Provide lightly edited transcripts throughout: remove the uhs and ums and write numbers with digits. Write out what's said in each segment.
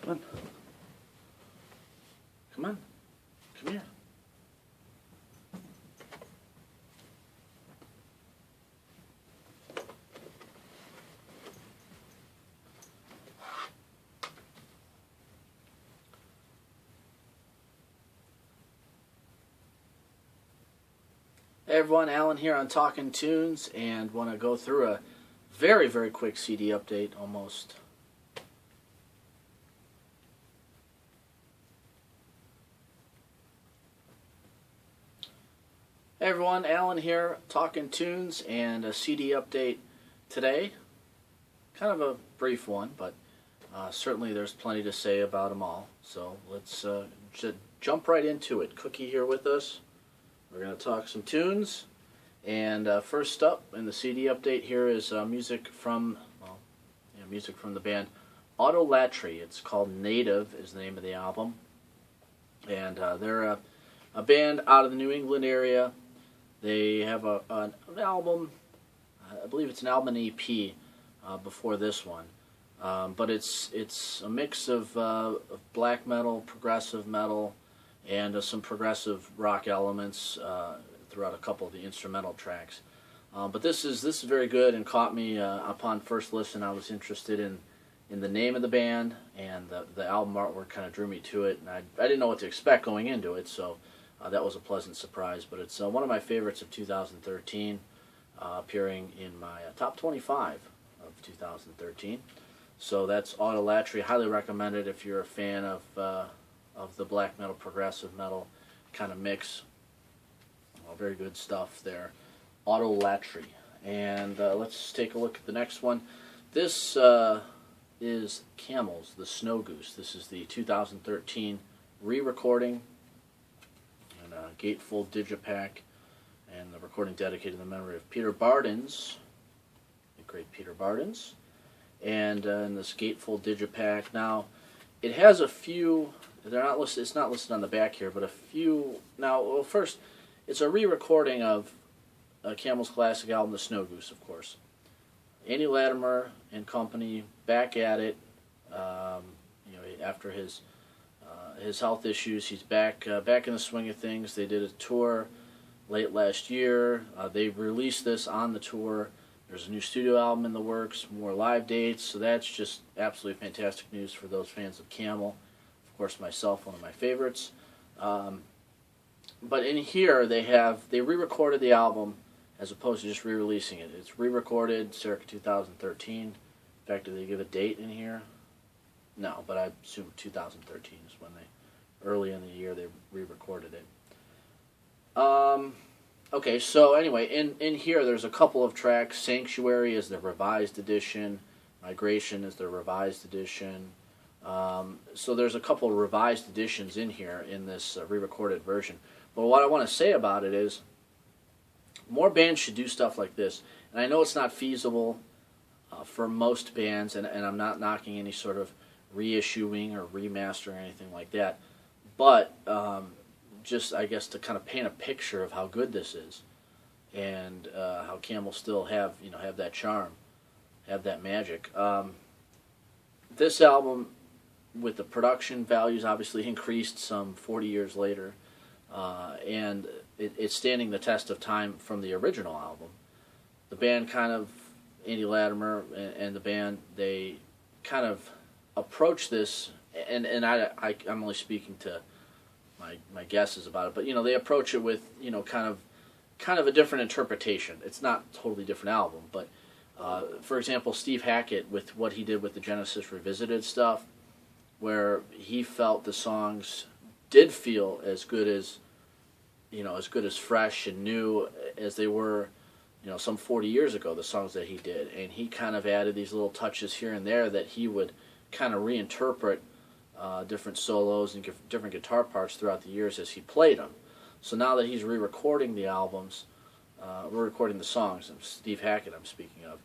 Come on. Come on. Come here. Hey everyone, Alan here on Talkin' Tunes, and want to go through a very, very quick CD update, almost. Hey everyone, Alan here, Talkin' Tunes, and a CD update today. Kind of a brief one, but certainly there's plenty to say about them all. So let's jump right into it. Cookie here with us. We're going to talk some tunes, and first up in the CD update here is music from the band Autolatry. It's called Native is the name of the album, and they're a band out of the New England area. They have an album, I believe it's an album and EP before this one, but it's a mix of black metal, progressive metal, and some progressive rock elements throughout a couple of the instrumental tracks. But this is very good and caught me upon first listen. I was interested in the name of the band, and the album artwork kind of drew me to it. And I didn't know what to expect going into it, so that was a pleasant surprise. But it's one of my favorites of 2013, appearing in my top 25 of 2013. So that's Autolatry. Highly recommend it if you're a fan of the black metal, progressive metal kind of mix. Well, very good stuff there. Autolatry. And let's take a look at the next one. This is Camel's The Snow Goose. This is the 2013 re-recording and a gatefold digipack, and the recording dedicated to the memory of Peter Bardens, the great Peter Bardens. And in this gatefold digipack, now it has a few. They're not listed. It's not listed on the back here, but a few. Now, well, first, it's a re-recording of Camel's classic album, The Snow Goose, of course. Andy Latimer and company back at it. After his health issues, he's back in the swing of things. They did a tour late last year. They released this on the tour. There's a new studio album in the works, more live dates. So that's just absolutely fantastic news for those fans of Camel. Of course, myself, one of my favorites. But in here, they re-recorded the album as opposed to just re-releasing it. It's re-recorded circa 2013. In fact, did they give a date in here? No, but I assume 2013 is when early in the year, they re-recorded it. Okay, so anyway, in here, there's a couple of tracks. Sanctuary is the revised edition. Migration is the revised edition. So there's a couple of revised editions in here in this re-recorded version. But what I want to say about it is more bands should do stuff like this. And I know it's not feasible for most bands, and I'm not knocking any sort of reissuing or remastering or anything like that. But just, I guess, to kind of paint a picture of how good this is, and how Camel still have that charm, have that magic. This album, with the production values obviously increased some 40 years later, and it's standing the test of time from the original album. The band Andy Latimer and the band, they kind of approach this, and I'm only speaking to my guesses about it, but they approach it with kind of a different interpretation. It's not a totally different album, but for example, Steve Hackett with what he did with the Genesis Revisited stuff, where he felt the songs did feel as good as fresh and new as they were, some 40 years ago, the songs that he did. And he kind of added these little touches here and there that he would kind of reinterpret different solos and different guitar parts throughout the years as he played them. So now that he's re-recording the albums, re-recording the songs, Steve Hackett I'm speaking of,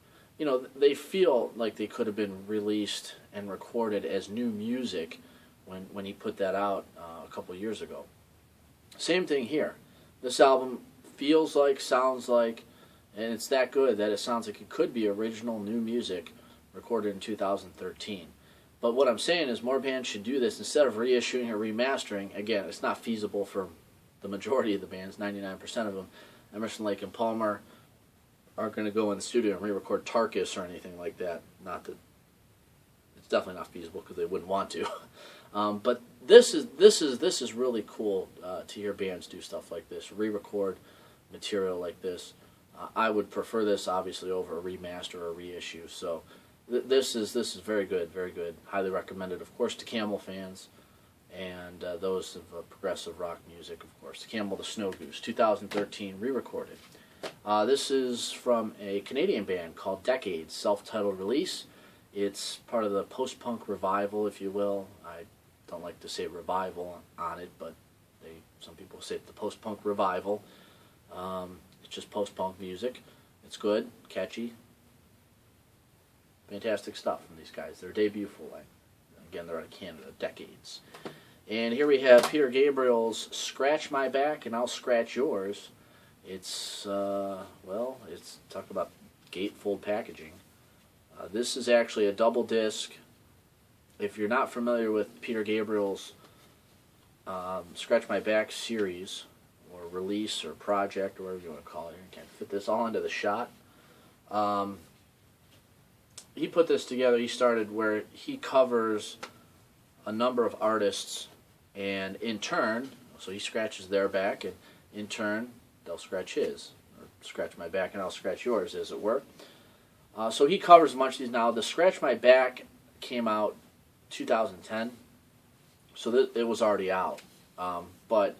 they feel like they could have been released and recorded as new music when he put that out a couple of years ago. Same thing here. This album feels like, sounds like, and it's that good that it sounds like it could be original new music recorded in 2013. But what I'm saying is more bands should do this instead of reissuing or remastering. Again, it's not feasible for the majority of the bands, 99% of them. Emerson, Lake, and Palmer aren't going to go in the studio and re-record Tarkus or anything like that. Not that it's definitely not feasible because they wouldn't want to. But this is really cool to hear bands do stuff like this, re-record material like this. I would prefer this obviously over a remaster or a reissue. So this is very good, very good. Highly recommended, of course, to Camel fans and those of progressive rock music, of course. Camel, the Snow Goose, 2013, re-recorded. This is from a Canadian band called Decades, self-titled release. It's part of the post-punk revival, if you will. I don't like to say revival on it, but some people say the post-punk revival. It's just post-punk music. It's good, catchy, fantastic stuff from these guys. Their debut full length. Again, they're out of Canada, Decades. And here we have Peter Gabriel's Scratch My Back and I'll Scratch Yours. It's, it's talk about gatefold packaging. This is actually a double disc. If you're not familiar with Peter Gabriel's Scratch My Back series, or release, or project, or whatever you want to call it, you can't fit this all into the shot. He put this together. He started where he covers a number of artists, and in turn, so he scratches their back, and in turn, they'll scratch his. Or Scratch My Back and I'll Scratch Yours, as it were. So he covers a bunch of these now. The Scratch My Back came out 2010, so it was already out. But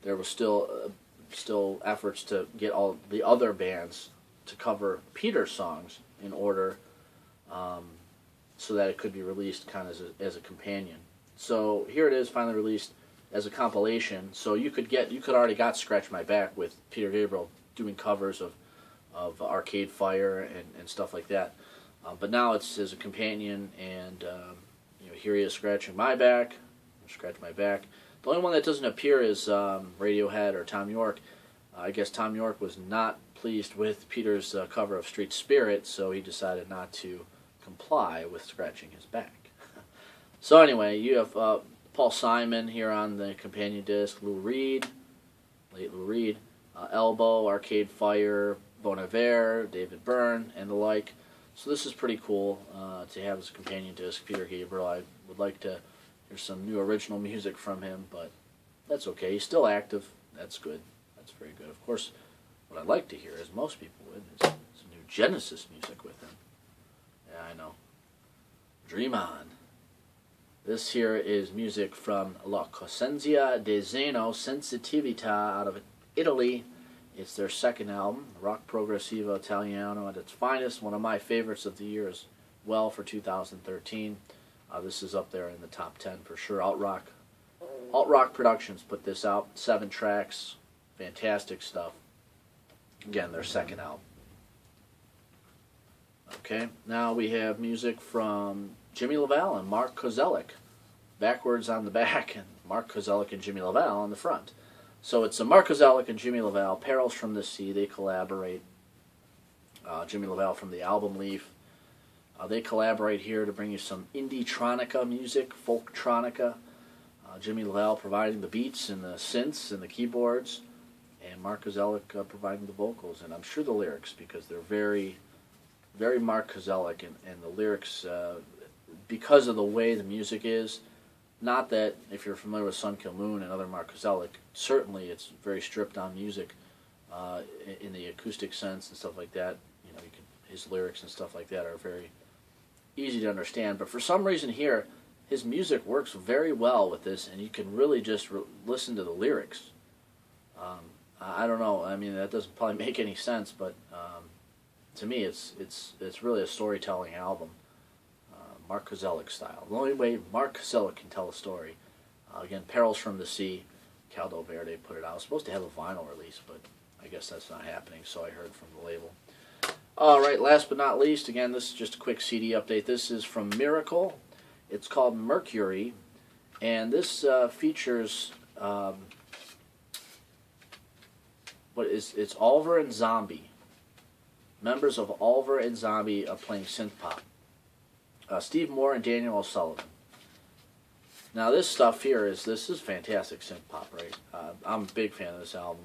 there was still efforts to get all the other bands to cover Peter's songs in order so that it could be released kind of as a companion. So here it is, finally released as a compilation. So you could already got Scratch My Back with Peter Gabriel doing covers of Arcade Fire and stuff like that. But now it's as a companion, and here he is scratching my back, Scratch My Back. The only one that doesn't appear is Radiohead or Tom York. I guess Tom York was not pleased with Peter's cover of Street Spirit, so he decided not to comply with scratching his back. So anyway, you have Paul Simon here on the companion disc, Lou Reed, late Lou Reed, Elbow, Arcade Fire, Bon Iver, David Byrne, and the like. So this is pretty cool to have as a companion disc. Peter Gabriel, I would like to hear some new original music from him, but that's okay. He's still active. That's good. That's very good. Of course, what I'd like to hear, as most people would, is some new Genesis music with him. Yeah, I know. Dream On. This here is music from La Coscienza de Zeno, Sensitività, out of Italy. It's their second album, rock progressivo Italiano at its finest, one of my favorites of the year as well for 2013. This is up there in the top 10 for sure. Alt Rock Productions put this out, 7 tracks, fantastic stuff. Again, their second album. Okay, now we have music from Jimmy LaValle and Mark Kozelek, backwards on the back, and Mark Kozelek and Jimmy LaValle on the front. So it's Mark Kozelek and Jimmy LaValle, Perils from the Sea. They collaborate. Jimmy LaValle from the album Leaf. They collaborate here to bring you some indie-tronica music, folk-tronica. Jimmy LaValle providing the beats and the synths and the keyboards, and Mark Kozelek providing the vocals, and I'm sure the lyrics, because they're very, very Mark Kozelek, and the lyrics, because of the way the music is, not that if you're familiar with Sun Kill Moon and other Mark Kozelek, certainly it's very stripped down music in the acoustic sense and stuff like that. His lyrics and stuff like that are very easy to understand, but for some reason here, his music works very well with this, and you can really just listen to the lyrics. I don't know. I mean, that doesn't probably make any sense, but to me, it's really a storytelling album, Mark Kozelek style. The only way Mark Kozelek can tell a story. Again, Perils from the Sea, Caldo Verde put it out. It was supposed to have a vinyl release, but I guess that's not happening, so I heard from the label. All right, last but not least, again, this is just a quick CD update. This is from Miracle. It's called Mercury, and this features it's Oliver and Zombie. Members of Oliver and Zombie are playing synth pop. Steve Moore and Daniel O'Sullivan. Now this stuff here is fantastic synth pop, right? I'm a big fan of this album.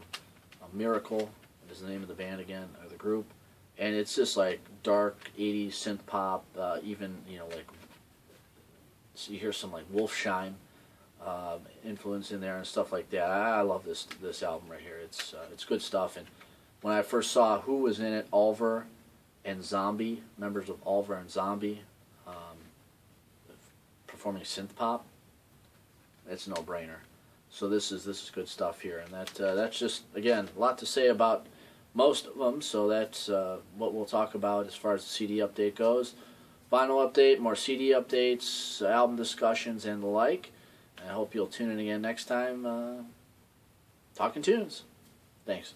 Miracle is the name of the band again, or the group, and it's just like dark '80s synth pop. Even like so you hear some like Wolfsheim influence in there and stuff like that. I love this album right here. It's good stuff. And when I first saw who was in it, Ulver and Zombie, members of Ulver and Zombie, performing synth pop, it's a no-brainer. So this is good stuff here, and that's just, again, a lot to say about most of them. So that's what we'll talk about as far as the CD update goes. Vinyl update, more CD updates, album discussions, and the like. I hope you'll tune in again next time. Talking Tunes. Thanks.